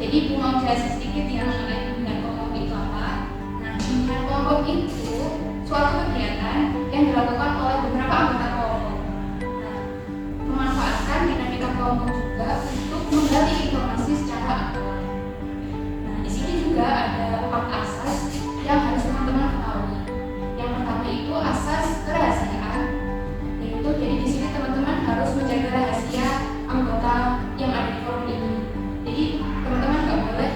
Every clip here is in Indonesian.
Jadi Ibu mau jelasin sedikit ya mengenai bimbingan kelompok itu apa. Nah, bimbingan kelompok itu suatu kegiatan yang dilakukan oleh beberapa anggota kelompok. Nah, memanfaatkan dinamika kelompok juga untuk menggali informasi secara akurat. Nah, di sini juga ada 4 asas yang harus teman-teman ketahui. Yang pertama itu asas kerahasiaan, yaitu jadi di sini teman-teman harus menjaga rahasia anggota yang ada di forum ini. Jadi teman-teman nggak boleh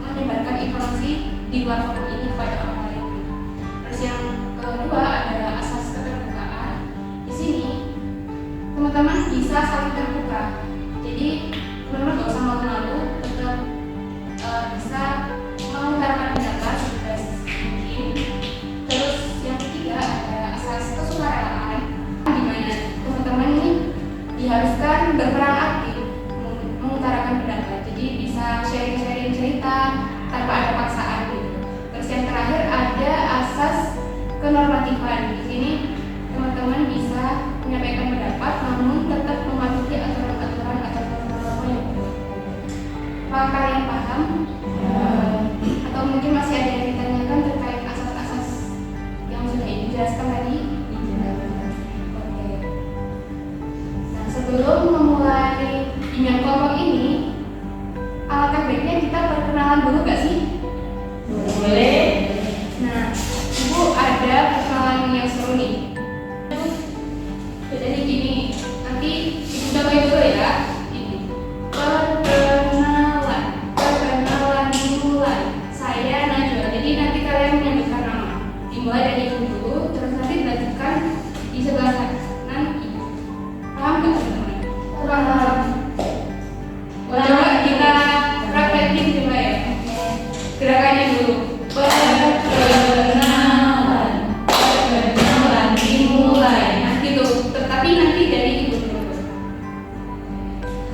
menyebarkan informasi di luar forum ini kepada orang lain. Terus yang kedua ada asas keterbukaan. Di sini teman-teman bisa saling terbuka. Jadi teman-teman nggak usah malu-malu, tetap bisa mengutarakan pendapat sebebas mungkin. Terus yang ketiga ada asas kesukarelawan, di mana teman-teman ini diharuskan berperan aktif mengutarakan pendapat. Jadi bisa sharing-sharing cerita tanpa ada paksaan gitu. Terus yang terakhir ada asas kenormatifan. Di sini teman-teman bisa menyampaikan pendapat namun tetap mematuhi aturan-aturan atau norma-norma yang berlaku. Apakah kalian paham? Atau mungkin masih ada yang ditanyakan terkait asas-asas yang sudah dijelaskan tadi? Oke. Nah, sebelum memulai bimbingan kelompok ini, alangkah baiknya kita perkenalan dulu gak sih? Boleh. Nah, Ibu ada perkenalan yang seru nih. Jadi gini, nanti Ibu cobain dulu ya. Perkenalan dimulai. Saya Najwa. Jadi nanti kalian menyebutkan nama. Dimulai dari Ibu dulu, terus nanti dilanjutkan di sebelah kanan Ibu. Paham nggak teman-teman? Paham. Coba kita praktekin coba ya. Gerakannya dulu. Perkenalan dimulai. Nah gitu. Tetapi nanti dari Ibu dulu.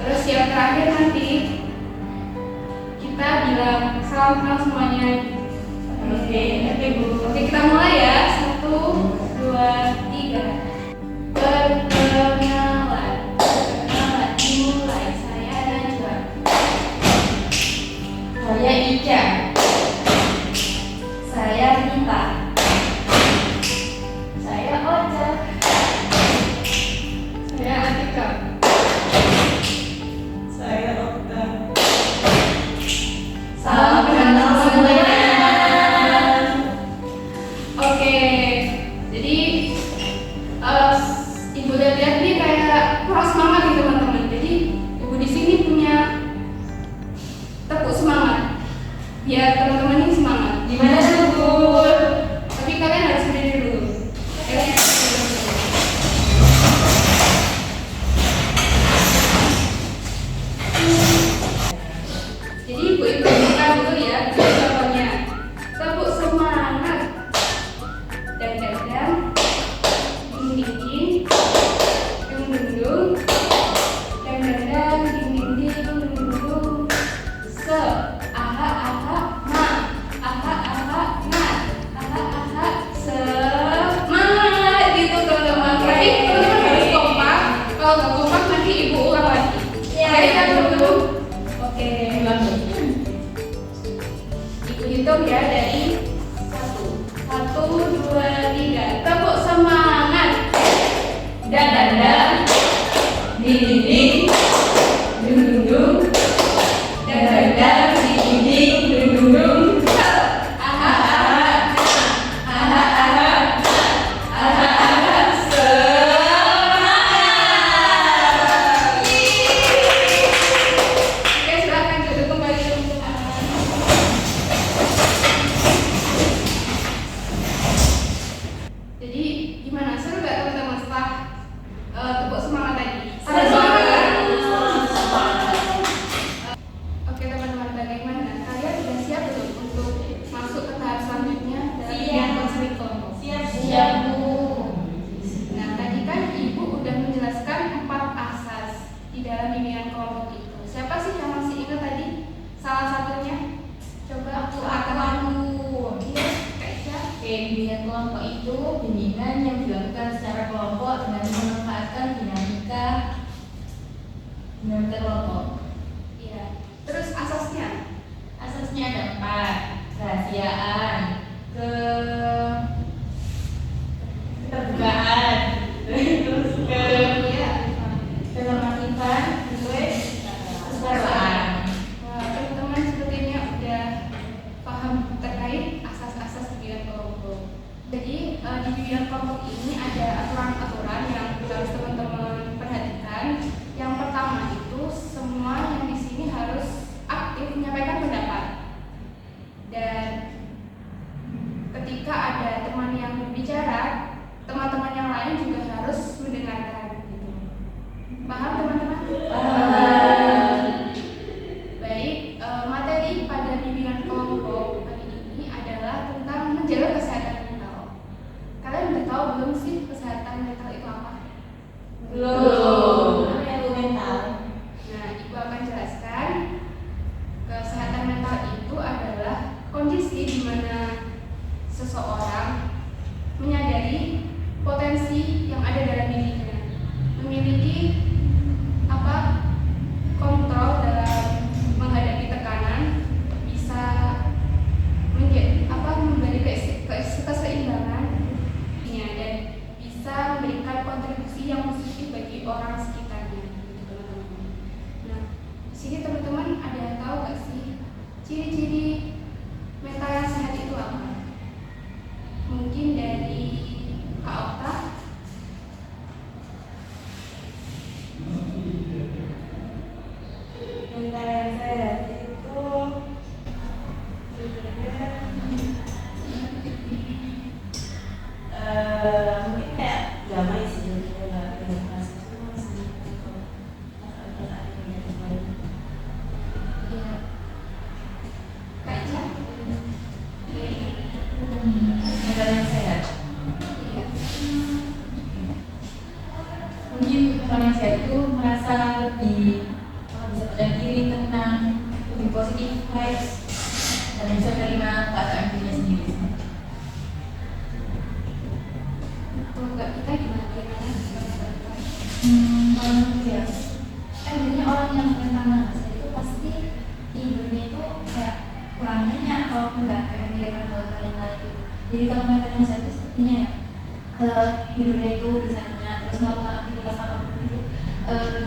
Terus yang terakhir nanti kita bilang salam kenal semuanya. Oke, Bu. Oke, kita mulai ya. 1, 2, 3. Perkenalan dimulai. Saya Najwa. Saya Ica. Saya Rita. Saya Ocha. Saya Atika. Saya Okta. Salam kenal semuanya. Oke, jadi Ibu lihat nih kayak kurang semangat nih teman-teman. Jadi Ibu di sini punya tepuk semangat biar teman-teman ini semangat. Gimana tuh, Bu? Tapi kalian harus berdiri dulu. Jadi Ibu ikutkan dulu ya contohnya. Tepuk semangat. Dan ding-ding-ding, dung-dung-dung, dan ding-ding-ding, dung-dung-dung. Se, aha-aha, ma, aha-aha, na, aha-aha, semangat gitu teman-teman. Tapi teman-teman harus kompak. Kalau nggak kompak nanti Ibu ulang lagi. Ya, Oke, kan dulu. Oke. Ibu hitung ya dari 1, 2, 3. Tepuk semangat. Dan ding-ding, dung-dung-dung, dan ding-ding, dung-dung-dung. Aha-aha, aha-aha, aha-aha, semangat. Oke, silakan duduk kembali teman-teman. Jadi gimana, seru gak teman-teman setelah tepuk semangat tadi? Oke teman-teman, bagaimana? Kalian sudah siap belum untuk masuk ke tahap selanjutnya dalam bimbingan konseling kelompok? Siap, Bu. Nah, tadi kan Ibu udah menjelaskan 4 asas di dalam bimbingan kelompok itu. Siapa sih yang masih ingat tadi salah satunya? Coba Aku. Iya, Kak Isya. Bimbingan kelompok itu bimbingan yang dilakukan secara kelompok dengan memanfaatkan dinamika kelompok. Iya. Terus asasnya kerahasiaan, keterbukaan, terus Iya. ketertiban, kesukaan. Wah, teman-teman sepertinya udah paham terkait asas-asas bimbingan kelompok. Jadi di bimbingan kelompok ini ada aturan-aturan yang harus teman-teman perhatikan. Yang pertama itu semua yang di sini harus aktif menyampaikan pendapat. Dan ketika ada teman yang berbicara, teman-teman yang lain juga harus mendengarkan. Gitu. Paham teman-teman? Baik, materi pada bimbingan kelompok kali ini adalah tentang menjaga kesehatan mental. Kalian udah tahu belum sih kesehatan mental itu apa? Belum. Apa yang mental? Nah, Ibu akan jelaskan. Kesehatan mental itu adalah kondisi di mana seseorang menyadari potensi yang ada dalam dirinya, memiliki kontrol dalam menghadapi tekanan, bisa memberi keseimbangan, dan bisa memberikan kontribusi yang positif bagi orang sekitarnya. Nah, di sini teman-teman ada yang tahu nggak sih ciri-ciri mental yang sehat itu apa? Mungkin dari Kak Okta. Mental yang sehat itu mungkin kayak damai sih, kayak rasa semua sih Ya, Kak Ica. Mental yang sehat. Iya. Mungkin orang yang sehat itu merasa lebih bisa percaya diri, tenang, lebih positif vibes, dan bisa menerima keadaan dirinya sendiri. Kalau nggak kita gimana? Ya. Sebenarnya orang yang mental sehat itu pasti tidurnya itu kayak kurang nyenyak kalau enggak kayak memiliki mental itu. Jadi kalau mental sehat itu sepertinya ya tidurnya itu bisa nyenyak, terus melakukan aktivitas apapun itu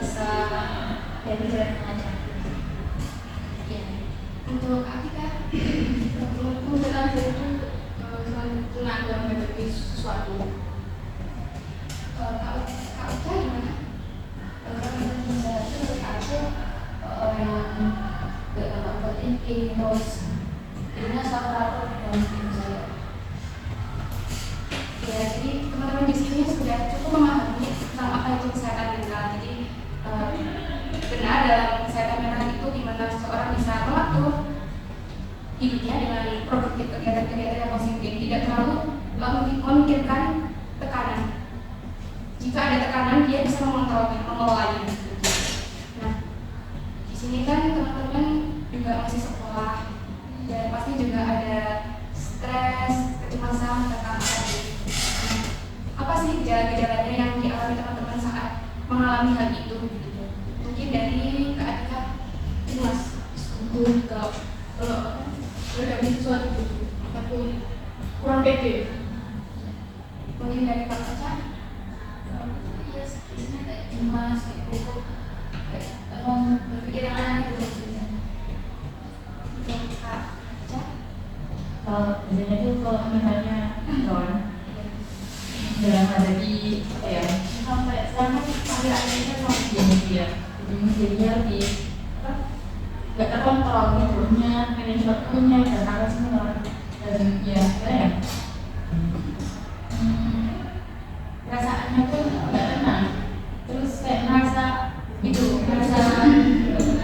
bisa ya berjalan dengan lancar. Ya. Untuk Atika, menurutku mental sehat itu tenang dalam menghadapi sesuatu. Kak Uca gimana? Mental sehat itu menurut aku orang yang gak gampang overthinking, terus tidurnya selalu teratur dalam hidup saya. Ya, jadi teman-teman di sini sudah cukup memahami tentang apa itu kesehatan mental. Jadi benar dalam kesehatan mental itu di mana seseorang bisa mengatur hidupnya dengan produktif, kegiatan-kegiatan yang positif, tidak terlalu memikirkan tekanan. Jika ada tekanan, dia bisa mengelolanya. Nah, di sini kan teman-teman juga masih sekolah dan pasti juga ada stres, kecemasan tentang tadi. Apa sih gejala-gejalanya yang dialami teman-teman saat mengalami hal itu? Gitu. Mungkin dari Kak Atika, cemas, kalau ada sesuatu ataupun kurang pede. Mungkin dari Kak Caca. Ya sebenarnya kayak cemas, kayak gugup, kayak emang berpikir yang aneh gitu sebenarnya. Untuk Kak Caca. Biasanya itu kalau mentalnya down dalam menghadapi apa ya, sampai sekarang akhir-akhir ini kan masih dia jadinya lebih nggak terkontrol gitu, manage waktunya dan hal semua, dan ya apa ya, perasaannya tuh nggak tenang, terus kayak merasa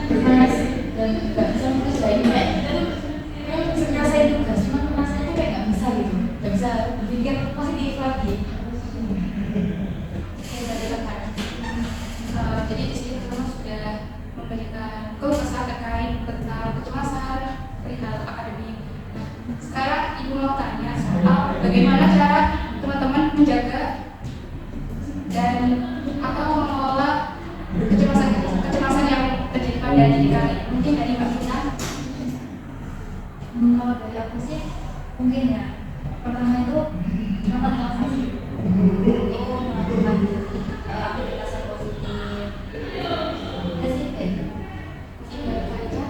stres dan nggak bisa fokus lagi, kayak kita tuh ngerasain tugas cuma rasanya kayak nggak bisa gitu, nggak bisa berpikir positif lagi. Jadi di sini teman-teman sudah memberikan keluh kesah terkait tentang kecemasan perihal akademik. Sekarang Ibu mau tanya soal bagaimana cara teman-teman menjaga dan atau mengelola kecemasan yang terjadi pada diri kalian. Mungkin dari Mbak Tina. Kalau dari aku sih mungkin ya pertama itu melakukan relaksasi itu melakukan aktivitas yang positif dan sih mungkin baru aja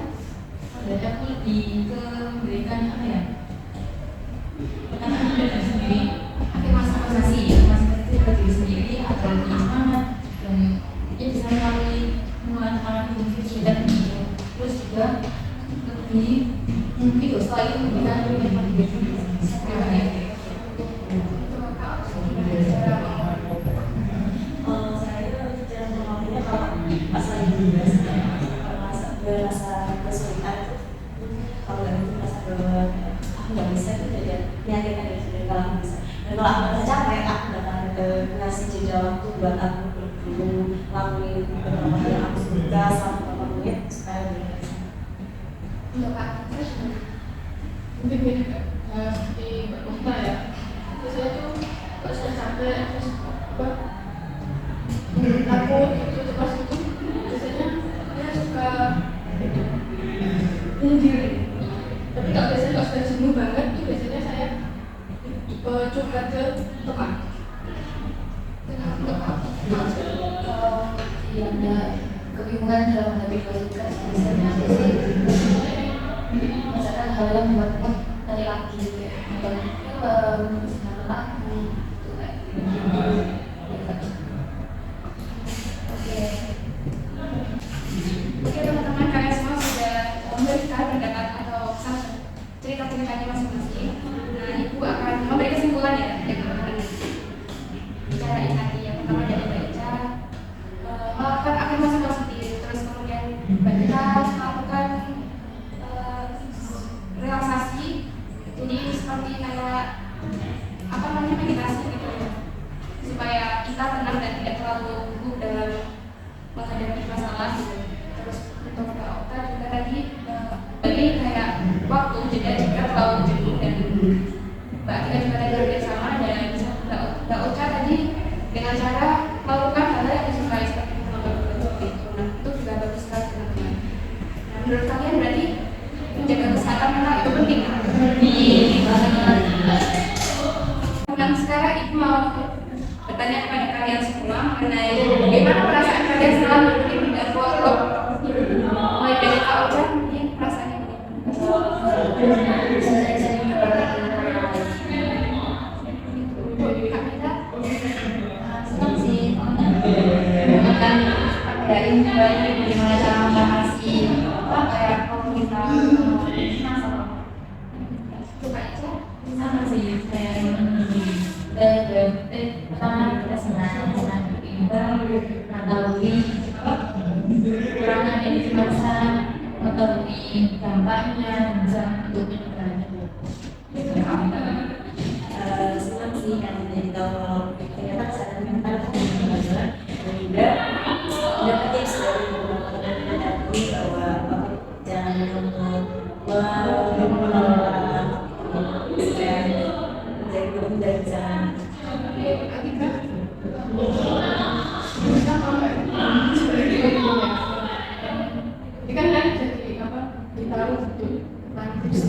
Berarti aku lebih ke memberikan apa ya? Karena aku belajar sendiri, afirmasi itu ke diri sendiri agar lebih semangat dan ya bisa melalui mengatakan fungsi dan itu. Terus juga lebih mungkin setelah itu memberikan motivasi diri sendiri. Kalau saya cara mengalaminya kalau pas lagi tugas berasa kesulitan kalau dari itu merasa bahwa aku nggak bisa itu jadi menyakitkan diri sendiri kalau aku bisa. Dan kalau aku merasa capek, aku bakal ngasih jeda waktu buat aku berburu, lakuin beberapa hal yang aku suka selama beberapa menit supaya lebih bisa. Untuk Kak, terus Mungkin gini Kak, seperti Mbak Musta ya. Terus saya tuh kalau sudah capek terus apa? Takut itu pas itu biasanya saya suka bunuh diri. Tapi kalau biasanya kalau sudah jenuh banget itu biasanya saya coba ke tempat. kalau yang ada kebingungan dalam menghadapi tugas biasanya sih misalkan hal yang membuat tadi lagi gitu ya nonton film, nonton lagu gitu kayak gitu. Oke teman-teman, kalian semua sudah memberikan pendapat atau cerita-ceritanya masing-masing. Nah, Ibu akan memberi kesimpulan ya dari teman-teman. Bicara ini tadi yang pertama dari Mbak Ica, melakukan afirmasi positif, terus kemudian Mbak Ica melakukan relaksasi, jadi seperti kayak apa namanya meditasi gitu ya, supaya kita tenang dan tidak terlalu gugup dalam menghadapi masalah gitu. Terus untuk Mbak Okta juga tadi bagi kayak waktu jeda jika terlalu jenuh, dan Mbak Atika juga tadi hampir sama, dan Mbak Ocha tadi dengan cara melakukan hal yang disukai seperti menonton film gitu. Nah, itu juga bagus sekali teman-teman. Nah, menurut kalian berarti menjaga kesehatan mental itu penting kan? Dan sekarang Ibu mau bertanya kepada kalian semua mengenai bagaimana perasaan kalian setelah mengikuti bidang workshop. Mulai dari Kak Ocha, mungkin perasaannya Kak Mita, senang sih menggunakan dari gimana cara mengatasi apa kayak kalau kita senang sama Kak Ica, sama sih saya pertama kita senang kita mengetahui kekurangan yang di masa mengetahui dampaknya bisa untuk menyebabkannya. Senang sih karena jadi tahu kalau ternyata kesehatan mental itu benar-benar dan juga dapat tips dari beberapa teman tadi bahwa jangan mengelola dan menjadi kemudian jangan Ini kan jadi apa? Ditaruh gitu, tips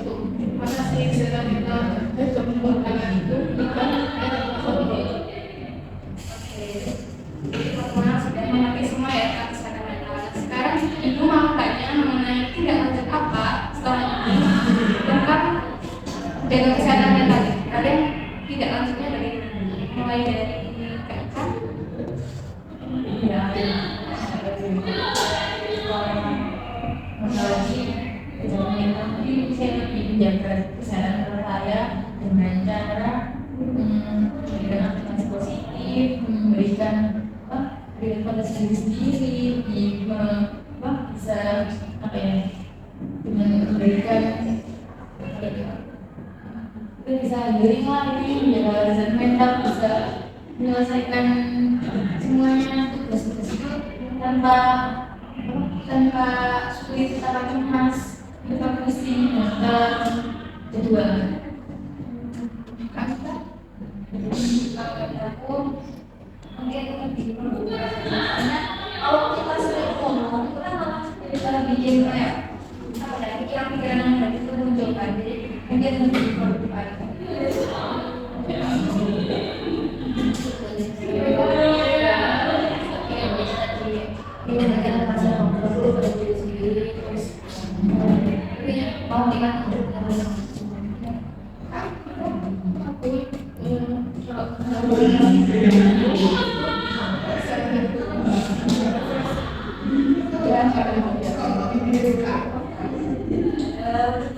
untuk mengatasi kesehatan kita dan untuk menggunakan itu kita teman-teman sudah mengerti semua ya tentang kesehatan mental. Sekarang Ibu mau tanya mengenai tindak lanjut apa setelah ini tentang jaga kesehatan mental. Kalian tidak lanjutnya dari mulai dari Kak Ica? apalagi kemudian saya lebih menjaga kesehatan mental saya dengan cara memberikan aktivitas positif, memberikan pada diri sendiri, bisa apa ya, dengan memberikan itu bisa healing lah, ini menjaga kesehatan mental, bisa menyelesaikan semuanya tugas-tugas itu tanpa sulit, tanpa cemas, tanpa pusing, tanpa jadwal. Kak Mita? kalau dari aku mungkin lebih karena kalau kita sering ngomong itu kan malah kita bikin kayak apa ya pikiran-pikiran yang negatif itu muncul kan, jadi mungkin lebih baik. Mau nikah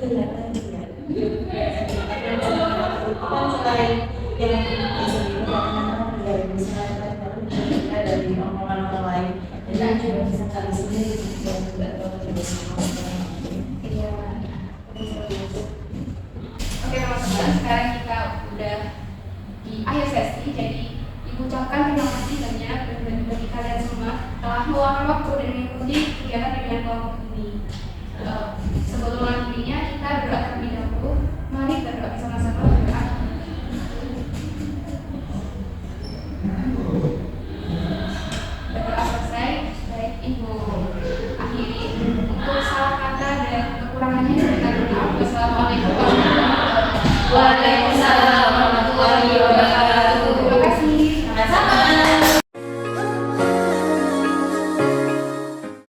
Kelihatan juga. Kan selain yang bisa kadang-kadang dari misalnya kita dari omongan orang lain, jadi juga bisa cari sendiri dan juga tahu juga semua. Iya. Oke teman-teman, sekarang kita udah di akhir sesi, jadi Ibu ucapkan terima kasih banyak bagi kalian semua telah meluangkan waktu dan mengikuti kegiatan pembinaan kelompok ini. Sebelum mengakhirinya kita berdoa terlebih dahulu. Mari berdoa bersama-sama. Berdoa. Berdoa selesai, baik Ibu akhiri. Untuk salah kata dan kekurangannya kita berdoa. Wassalamualaikum warahmatullahi wabarakatuh. Waalaikumsalam.